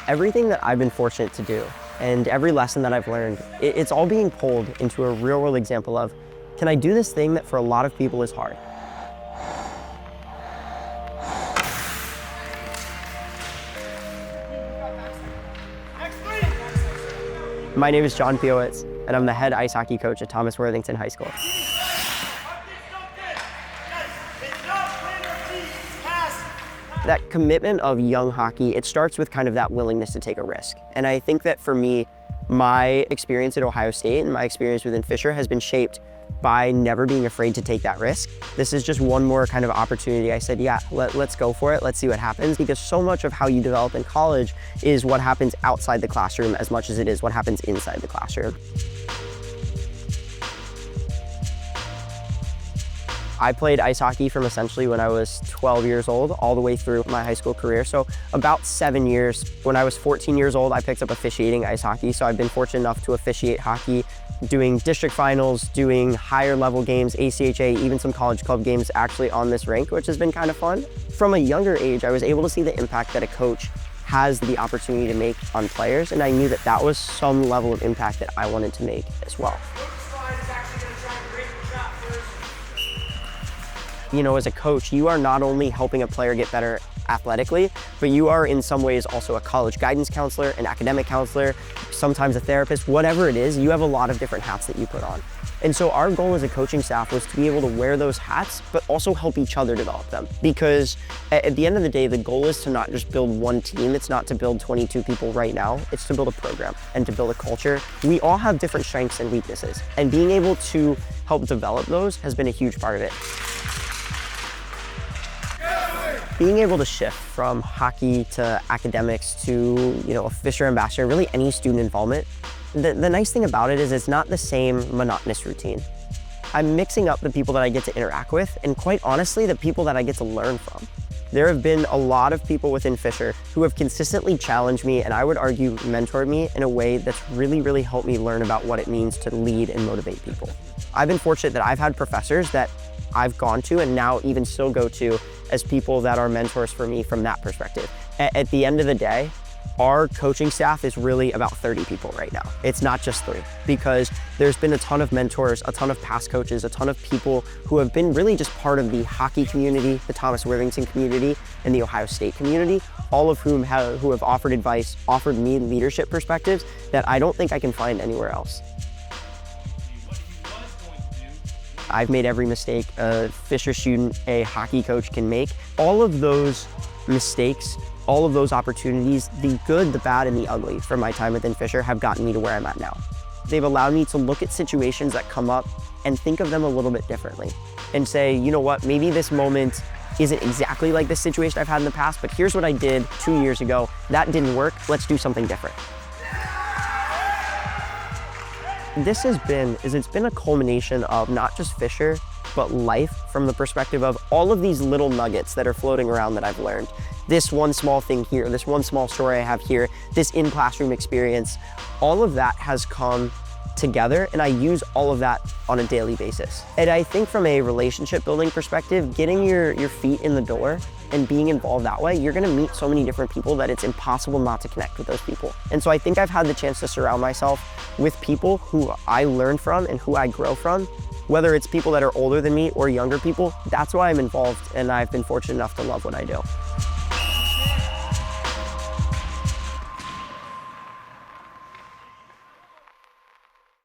Everything that I've been fortunate to do and every lesson that I've learned, it's all being pulled into a real world example of, can I do this thing that for a lot of people is hard? My name is John Piehowicz, and I'm the head ice hockey coach at Thomas Worthington High School. That commitment of young hockey, it starts with kind of that willingness to take a risk. And I think that for me, my experience at Ohio State and my experience within Fisher has been shaped by never being afraid to take that risk. This is just one more kind of opportunity. I said, yeah, let's go for it. Let's see what happens, because so much of how you develop in college is what happens outside the classroom as much as it is what happens inside the classroom. I played ice hockey from essentially when I was 12 years old all the way through my high school career. So about 7 years. When I was 14 years old, I picked up officiating ice hockey. So I've been fortunate enough to officiate hockey, doing district finals, doing higher level games, ACHA, even some college club games actually on this rink, which has been kind of fun. From a younger age, I was able to see the impact that a coach has the opportunity to make on players. And I knew that that was some level of impact that I wanted to make as well. You know, as a coach, you are not only helping a player get better athletically, but you are in some ways also a college guidance counselor, an academic counselor, sometimes a therapist, whatever it is, you have a lot of different hats that you put on. And so our goal as a coaching staff was to be able to wear those hats, but also help each other develop them. Because at the end of the day, the goal is to not just build one team. It's not to build 22 people right now. It's to build a program and to build a culture. We all have different strengths and weaknesses, and being able to help develop those has been a huge part of it. Being able to shift from hockey to academics to, a Fisher ambassador, really any student involvement, the nice thing about it is it's not the same monotonous routine. I'm mixing up the people that I get to interact with, and quite honestly, the people that I get to learn from. There have been a lot of people within Fisher who have consistently challenged me, and I would argue mentored me in a way that's really, really helped me learn about what it means to lead and motivate people. I've been fortunate that I've had professors that I've gone to and now even still go to as people that are mentors for me from that perspective. At the end of the day, our coaching staff is really about 30 people right now. It's not just 3, because there's been a ton of mentors, a ton of past coaches, a ton of people who have been really just part of the hockey community, the Thomas Worthington community, and the Ohio State community, all of whom who have offered advice, offered me leadership perspectives that I don't think I can find anywhere else. I've made every mistake a Fisher student, a hockey coach can make. All of those mistakes, all of those opportunities, the good, the bad, and the ugly from my time within Fisher have gotten me to where I'm at now. They've allowed me to look at situations that come up and think of them a little bit differently and say, you know what, maybe this moment isn't exactly like this situation I've had in the past, but here's what I did 2 years ago. That didn't work, let's do something different. This has been a culmination of not just Fisher, but life from the perspective of all of these little nuggets that are floating around that I've learned. This one small thing here, this one small story I have here, this in-classroom experience, all of that has come together, and I use all of that on a daily basis. And I think from a relationship building perspective, getting your feet in the door and being involved that way, you're gonna meet so many different people that it's impossible not to connect with those people. And so I think I've had the chance to surround myself with people who I learn from and who I grow from, whether it's people that are older than me or younger people. That's why I'm involved, and I've been fortunate enough to love what I do.